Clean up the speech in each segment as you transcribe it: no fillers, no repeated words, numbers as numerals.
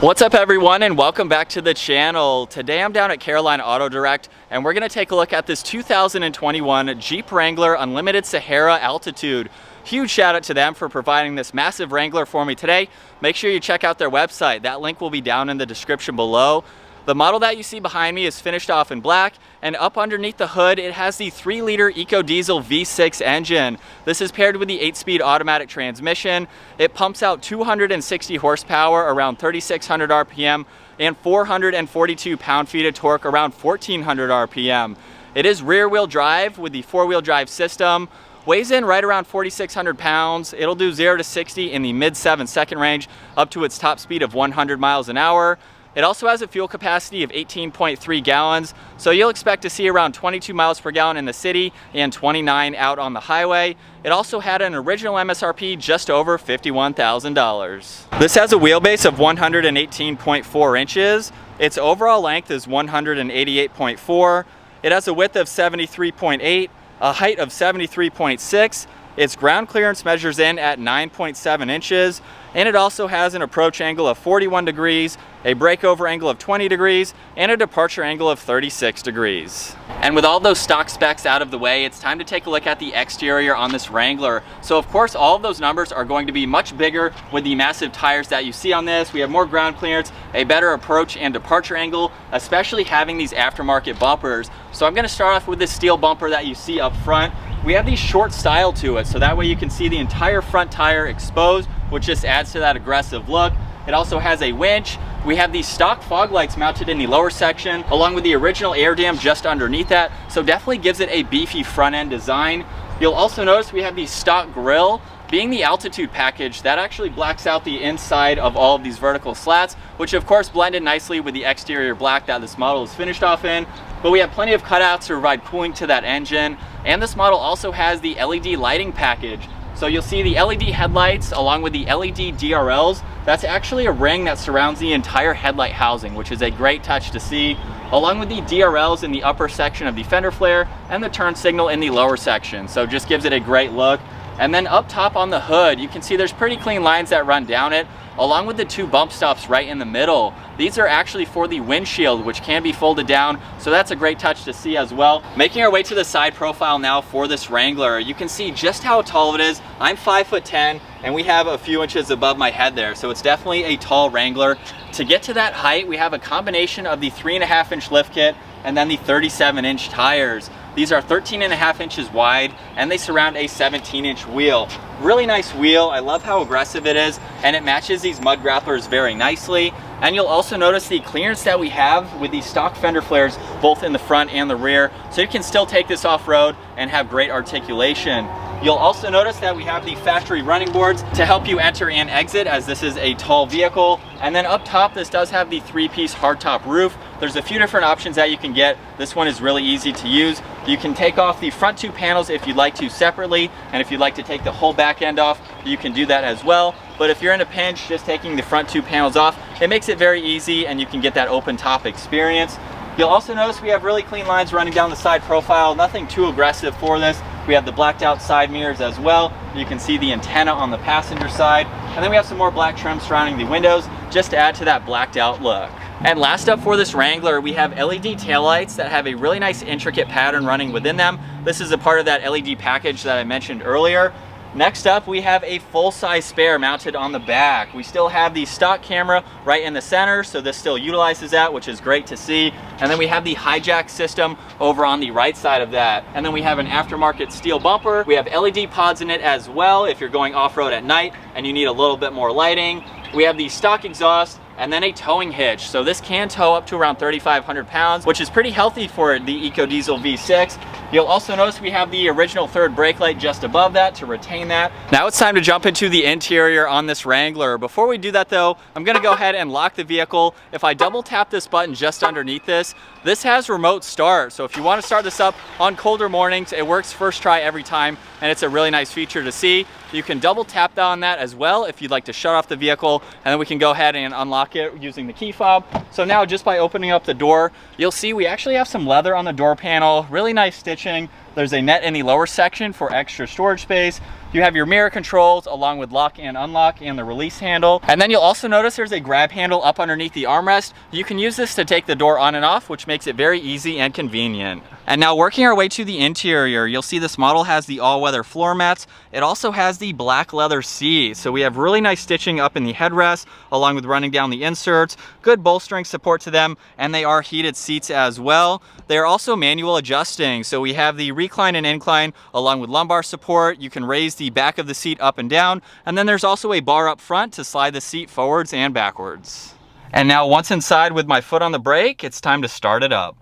What's up everyone, and welcome back to the channel. Today I'm down at Carolina Auto Direct and we're going to take a look at this 2021 Jeep Wrangler Unlimited Sahara Altitude. Huge shout out to them for providing this massive Wrangler for me today. Make sure you check out their website. That link will be down in the description below. The model that you see behind me is finished off in black, and up underneath the hood it has the 3-liter EcoDiesel V6 engine. This is paired with the 8-speed automatic transmission. It pumps out 260 horsepower around 3,600 RPM and 442 pound-feet of torque around 1,400 RPM. It is rear-wheel drive with the 4-wheel drive system. Weighs in right around 4,600 pounds. It'll do 0 to 60 in the mid 7-second range up to its top speed of 100 miles an hour. It also has a fuel capacity of 18.3 gallons, so you'll expect to see around 22 miles per gallon in the city and 29 out on the highway. It also had an original MSRP just over $51,000. This has a wheelbase of 118.4 inches. Its overall length is 188.4. It has a width of 73.8, a height of 73.6. Its ground clearance measures in at 9.7 inches, and it also has an approach angle of 41 degrees, a breakover angle of 20 degrees, and a departure angle of 36 degrees. And with all those stock specs out of the way, it's time to take a look at the exterior on this Wrangler. So of course, all of those numbers are going to be much bigger with the massive tires that you see on this. We have more ground clearance, a better approach and departure angle, especially having these aftermarket bumpers. So I'm gonna start off with this steel bumper that you see up front. We have the short style to it, so that way you can see the entire front tire exposed, which just adds to that aggressive look. It also has a winch. We have these stock fog lights mounted in the lower section, along with the original air dam just underneath that, so definitely gives it a beefy front end design. You'll also notice we have the stock grille. Being the altitude package, that actually blacks out the inside of all of these vertical slats, which of course blend in nicely with the exterior black that this model is finished off in. But we have plenty of cutouts to provide cooling to that engine. And this model also has the LED lighting package. So you'll see the LED headlights along with the LED DRLs. That's actually a ring that surrounds the entire headlight housing, which is a great touch to see, along with the DRLs in the upper section of the fender flare and the turn signal in the lower section. So just gives it a great look. And then up top on the hood, you can see there's pretty clean lines that run down it, along with the 2 bump stops right in the middle. These are actually for the windshield, which can be folded down, so that's a great touch to see as well. Making our way to the side profile now for this Wrangler, you can see just how tall it is. I'm 5'10", and we have a few inches above my head there, so it's definitely a tall Wrangler. To get to that height, we have a combination of the 3.5-inch lift kit and then the 37-inch tires. These are 13.5 inches wide, and they surround a 17-inch wheel. Really nice wheel. I love how aggressive it is, and it matches these mud grapplers very nicely. And you'll also notice the clearance that we have with these stock fender flares, both in the front and the rear, so you can still take this off-road and have great articulation. You'll also notice that we have the factory running boards to help you enter and exit, as this is a tall vehicle. And then up top, this does have the 3-piece hardtop roof. There's a few different options that you can get. This one is really easy to use. You can take off the front 2 panels if you'd like to separately, and if you'd like to take the whole back end off, you can do that as well. But if you're in a pinch, just taking the front 2 panels off, it makes it very easy, and you can get that open top experience. You'll also notice we have really clean lines running down the side profile, nothing too aggressive for this. We have the blacked out side mirrors as well. You can see the antenna on the passenger side. And then we have some more black trim surrounding the windows, just to add to that blacked out look. And last up for this Wrangler, we have LED taillights that have a really nice intricate pattern running within them. This is a part of that LED package that I mentioned earlier. Next up, we have a full-size spare mounted on the back. We still have the stock camera right in the center, so this still utilizes that, which is great to see. And then we have the hijack system over on the right side of that. And then we have an aftermarket steel bumper. We have LED pods in it as well if you're going off-road at night and you need a little bit more lighting. We have the stock exhaust and then a towing hitch. So this can tow up to around 3,500 pounds, which is pretty healthy for the EcoDiesel V6. You'll also notice we have the original 3rd brake light just above that to retain that. Now it's time to jump into the interior on this Wrangler. Before we do that though, I'm gonna go ahead and lock the vehicle. If I double tap this button just underneath this, this has remote start. So if you want to start this up on colder mornings, it works first try every time, and it's a really nice feature to see. You can double tap on that as well if you'd like to shut off the vehicle, and then we can go ahead and unlock it using the key fob. So now just by opening up the door, you'll see we actually have some leather on the door panel, really nice stitching. There's a net in the lower section for extra storage space. You have your mirror controls along with lock and unlock and the release handle. And then you'll also notice there's a grab handle up underneath the armrest. You can use this to take the door on and off, which makes it very easy and convenient. And now working our way to the interior, you'll see this model has the all-weather floor mats. It also has the black leather seat. So we have really nice stitching up in the headrest, along with running down the inserts, good bolstering support to them, and they are heated seats as well. They are also manual adjusting. So we have the recline and incline along with lumbar support. You can raise the back of the seat up and down, and then there's also a bar up front to slide the seat forwards and backwards. And now once inside with my foot on the brake, it's time to start it up.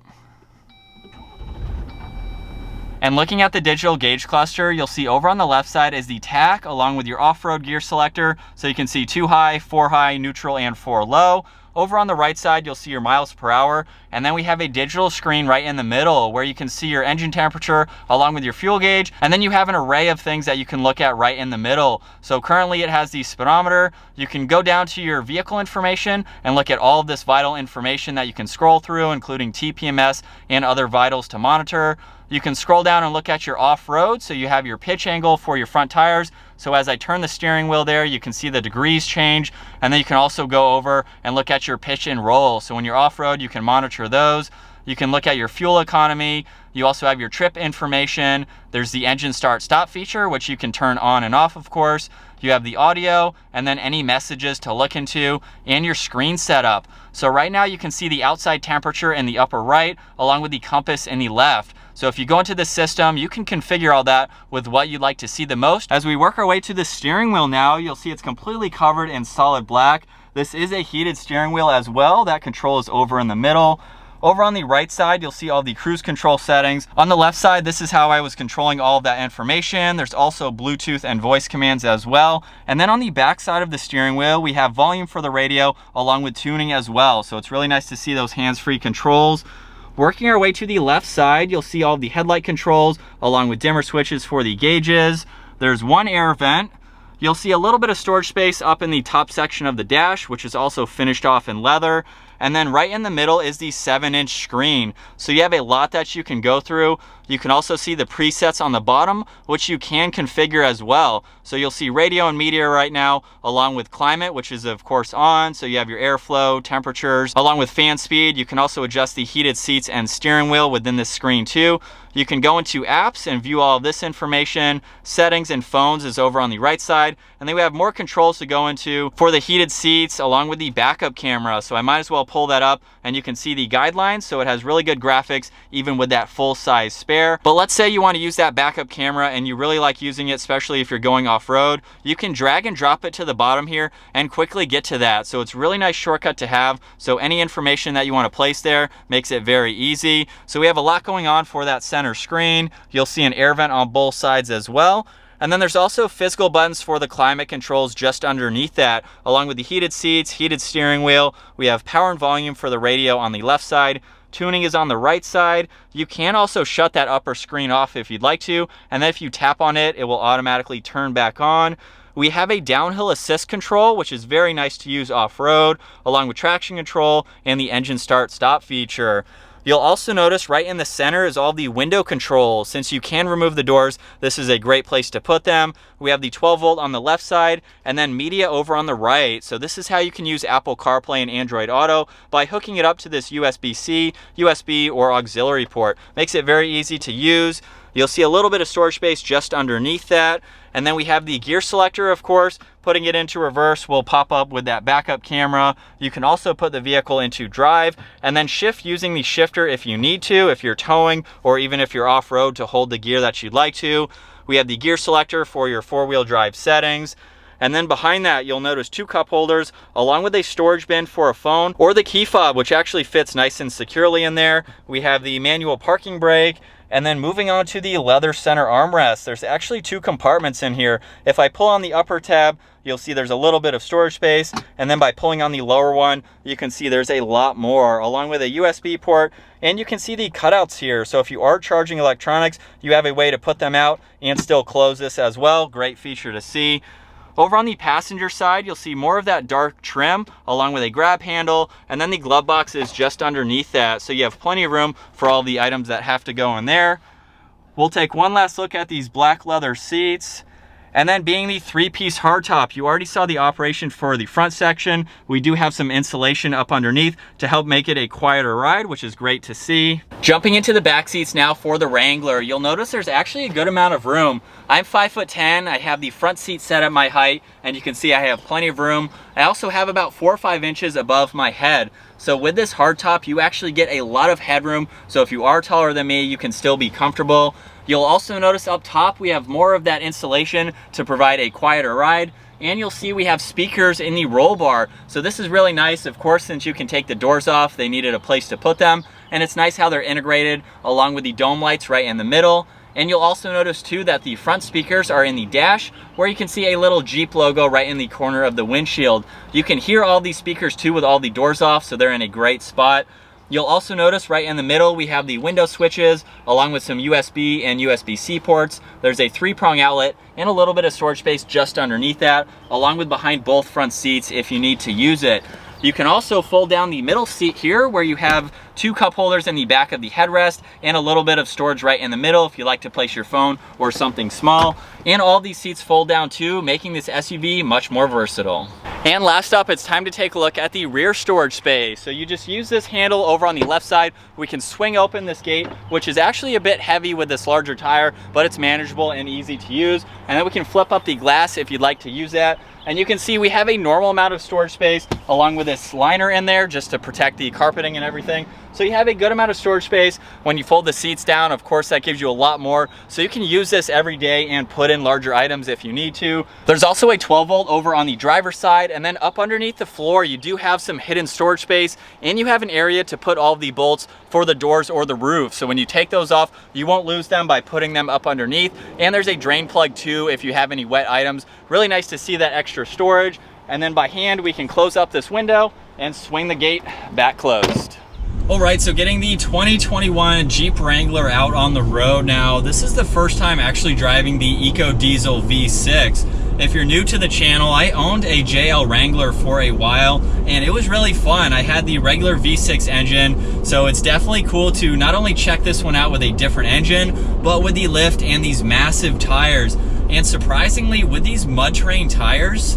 And looking at the digital gauge cluster, you'll see over on the left side is the tach along with your off-road gear selector. So you can see 2 high, 4 high, neutral, and 4 low. Over on the right side, you'll see your miles per hour. And then we have a digital screen right in the middle where you can see your engine temperature along with your fuel gauge. And then you have an array of things that you can look at right in the middle. So currently it has the speedometer. You can go down to your vehicle information and look at all of this vital information that you can scroll through, including TPMS and other vitals to monitor. You can scroll down and look at your off-road, so you have your pitch angle for your front tires. So as I turn the steering wheel there, you can see the degrees change, and then you can also go over and look at your pitch and roll. So when you're off-road, you can monitor those. You can look at your fuel economy. You also have your trip information. There's the engine start-stop feature, which you can turn on and off, of course. You have the audio, and then any messages to look into, and your screen setup. So right now you can see the outside temperature in the upper right, along with the compass in the left. So if you go into the system, you can configure all that with what you'd like to see the most. As we work our way to the steering wheel now, you'll see it's completely covered in solid black. This is a heated steering wheel as well. That control is over in the middle. Over on the right side, you'll see all the cruise control settings. On the left side, this is how I was controlling all of that information. There's also Bluetooth and voice commands as well. And then on the back side of the steering wheel, we have volume for the radio along with tuning as well. So it's really nice to see those hands-free controls. Working our way to the left side, you'll see all the headlight controls along with dimmer switches for the gauges. There's one air vent. You'll see a little bit of storage space up in the top section of the dash, which is also finished off in leather. And then right in the middle is the 7-inch screen. So you have a lot that you can go through. You can also see the presets on the bottom, which you can configure as well. So you'll see radio and media right now, along with climate, which is of course on. So you have your airflow, temperatures, along with fan speed. You can also adjust the heated seats and steering wheel within this screen too. You can go into apps and view all of this information. Settings and phones is over on the right side. And then we have more controls to go into for the heated seats along with the backup camera. So I might as well pull that up and you can see the guidelines. So it has really good graphics even with that full size spare. But let's say you want to use that backup camera and you really like using it, especially if you're going off-road. You can drag and drop it to the bottom here and quickly get to that. So it's a really nice shortcut to have. So any information that you want to place there makes it very easy. So we have a lot going on for that center screen. You'll see an air vent on both sides as well. And then there's also physical buttons for the climate controls just underneath that, along with the heated seats, heated steering wheel. We have power and volume for the radio on the left side. Tuning is on the right side. You can also shut that upper screen off if you'd like to, and then if you tap on it, it will automatically turn back on. We have a downhill assist control, which is very nice to use off-road, along with traction control and the engine start-stop feature. You'll also notice right in the center is all the window controls. Since you can remove the doors, this is a great place to put them. We have the 12 volt on the left side and then media over on the right. So this is how you can use Apple CarPlay and Android Auto by hooking it up to this USB-C, USB, or auxiliary port. Makes it very easy to use. You'll see a little bit of storage space just underneath that. And then we have the gear selector, of course. Putting it into reverse will pop up with that backup camera. You can also put the vehicle into drive and then shift using the shifter if you need to, if you're towing or even if you're off-road to hold the gear that you'd like to. We have the gear selector for your four-wheel drive settings. And then behind that, you'll notice two cup holders along with a storage bin for a phone or the key fob, which actually fits nice and securely in there. We have the manual parking brake. And then moving on to the leather center armrest, there's actually two compartments in here. If I pull on the upper tab, you'll see there's a little bit of storage space. And then by pulling on the lower one, you can see there's a lot more, along with a USB port. And you can see the cutouts here. So if you are charging electronics, you have a way to put them out and still close this as well. Great feature to see. Over on the passenger side, you'll see more of that dark trim along with a grab handle, and then the glove box is just underneath that. So you have plenty of room for all the items that have to go in there. We'll take one last look at these black leather seats. And then being the 3-piece hardtop, you already saw the operation for the front section. We do have some insulation up underneath to help make it a quieter ride, which is great to see. Jumping into the back seats now for the Wrangler, you'll notice there's actually a good amount of room. I'm 5'10", I have the front seat set at my height, and you can see I have plenty of room. I also have about 4 or 5 inches above my head. So with this hardtop, you actually get a lot of headroom. So if you are taller than me, you can still be comfortable. You'll also notice up top, we have more of that insulation to provide a quieter ride. And you'll see we have speakers in the roll bar. So this is really nice. Of course, since you can take the doors off, they needed a place to put them. And it's nice how they're integrated along with the dome lights right in the middle. And you'll also notice too that the front speakers are in the dash, where you can see a little Jeep logo right in the corner of the windshield. You can hear all these speakers too with all the doors off, so they're in a great spot. You'll also notice right in the middle, we have the window switches along with some USB and USB-C ports. There's a 3-prong outlet and a little bit of storage space just underneath that, along with behind both front seats if you need to use it. You can also fold down the middle seat here where you have 2 cup holders in the back of the headrest and a little bit of storage right in the middle if you like to place your phone or something small. And all these seats fold down too, making this SUV much more versatile. And last up, it's time to take a look at the rear storage space. So you just use this handle over on the left side. We can swing open this gate, which is actually a bit heavy with this larger tire, but it's manageable and easy to use. And then we can flip up the glass if you'd like to use that. And you can see we have a normal amount of storage space along with this liner in there just to protect the carpeting and everything. So you have a good amount of storage space. When you fold the seats down, of course, that gives you a lot more. So you can use this every day and put in larger items if you need to. There's also a 12 volt over on the driver's side, and then up underneath the floor, you do have some hidden storage space, and you have an area to put all of the bolts for the doors or the roof. So when you take those off, you won't lose them by putting them up underneath. And there's a drain plug too if you have any wet items. Really nice to see that extra storage. And then by hand, we can close up this window and swing the gate back closed. All right, so getting the 2021 Jeep Wrangler out on the road now. This is the first time actually driving the Eco Diesel V6. If you're new to the channel, I owned a JL Wrangler for a while, and it was really fun. I had the regular V6 engine, so it's definitely cool to not only check this one out with a different engine, but with the lift and these massive tires. And surprisingly, with these mud terrain tires,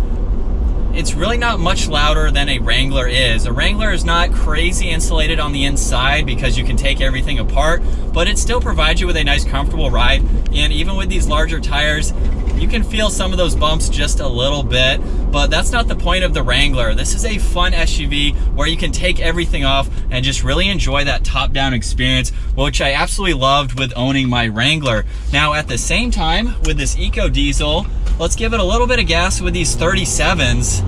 it's really not much louder than a Wrangler is. A Wrangler is not crazy insulated on the inside because you can take everything apart, but it still provides you with a nice comfortable ride. And even with these larger tires, you can feel some of those bumps just a little bit, but that's not the point of the Wrangler. This is a fun SUV where you can take everything off and just really enjoy that top-down experience, which I absolutely loved with owning my Wrangler. Now, at the same time, with this Eco Diesel, let's give it a little bit of gas with these 37s.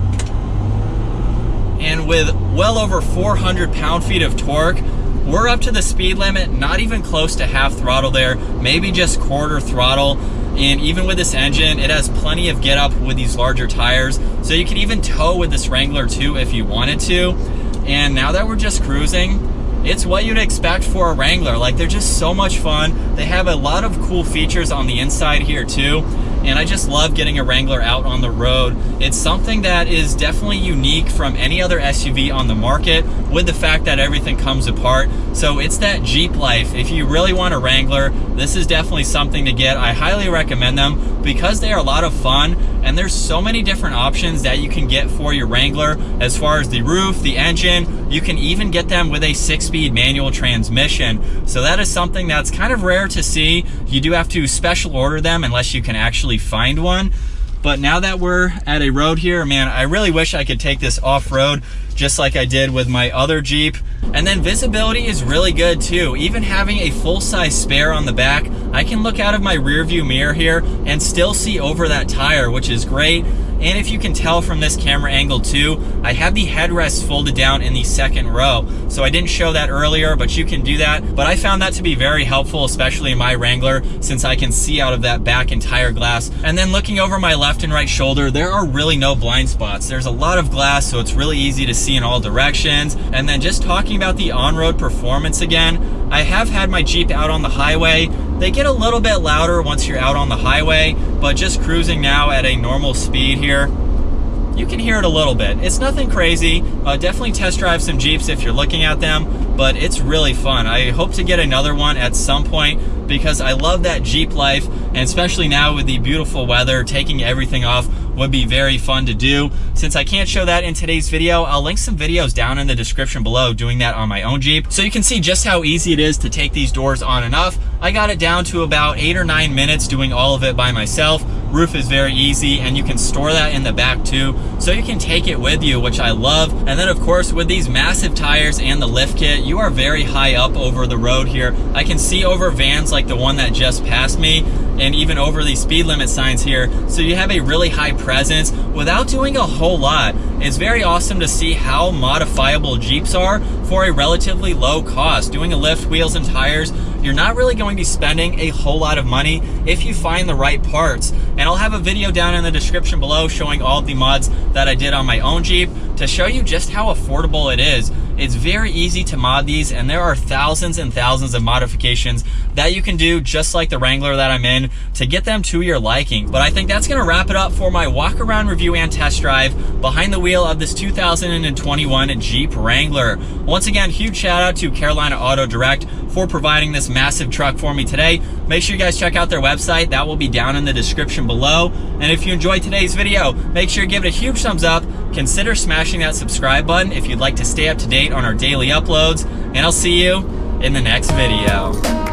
And with well over 400 pound-feet of torque, we're up to the speed limit, not even close to half throttle there, maybe just quarter throttle. And even with this engine, it has plenty of get up with these larger tires. So you can even tow with this Wrangler too if you wanted to. And now that we're just cruising, it's what you'd expect for a Wrangler. Like, they're just so much fun. They have a lot of cool features on the inside here too. And I just love getting a Wrangler out on the road. It's something that is definitely unique from any other SUV on the market, with the fact that everything comes apart. So it's that Jeep life. If you really want a Wrangler, this is definitely something to get. I highly recommend them because they are a lot of fun, and there's so many different options that you can get for your Wrangler as far as the roof, the engine. You can even get them with a 6-speed manual transmission. So that is something that's kind of rare to see. You do have to special order them unless you can actually find one. But now that we're at a road here, man, I really wish I could take this off-road just like I did with my other Jeep. And then visibility is really good too. Even having a full-size spare on the back, I can look out of my rear view mirror here and still see over that tire, which is great. And if you can tell from this camera angle too, I have the headrest folded down in the second row. So I didn't show that earlier, but you can do that. But I found that to be very helpful, especially in my Wrangler, since I can see out of that back entire glass. And then looking over my left and right shoulder, there are really no blind spots. There's a lot of glass, so it's really easy to see in all directions. And then just talking about the on-road performance again, I have had my Jeep out on the highway. They get a little bit louder once you're out on the highway, but just cruising now at a normal speed here, you can hear it a little bit. It's nothing crazy. Definitely test drive some Jeeps if you're looking at them, but it's really fun. I hope to get another one at some point, because I love that Jeep life, and especially now with the beautiful weather, taking everything off would be very fun to do. Since I can't show that in today's video, I'll link some videos down in the description below doing that on my own Jeep, so you can see just how easy it is to take these doors on and off. I got it down to about 8 or 9 minutes doing all of it by myself. Roof is very easy, and you can store that in the back too, so you can take it with you, which I love. And then of course, with these massive tires and the lift kit, you are very high up over the road here. I can see over vans like the one that just passed me, and even over these speed limit signs here, so you have a really high presence without doing a whole lot. It's very awesome to see how modifiable Jeeps are for a relatively low cost. Doing a lift, wheels, and tires, you're not really going to be spending a whole lot of money if you find the right parts. And I'll have a video down in the description below showing all of the mods that I did on my own Jeep to show you just how affordable it is. It's very easy to mod these, and there are thousands and thousands of modifications that you can do, just like the Wrangler that I'm in, to get them to your liking. But I think that's gonna wrap it up for my walk around review and test drive behind the wheel of this 2021 Jeep Wrangler. Once again, huge shout out to Carolina Auto Direct for providing this massive truck for me today. Make sure you guys check out their website. That will be down in the description below. And if you enjoyed today's video, make sure you give it a huge thumbs up. Consider smashing that subscribe button if you'd like to stay up to date on our daily uploads. And I'll see you in the next video.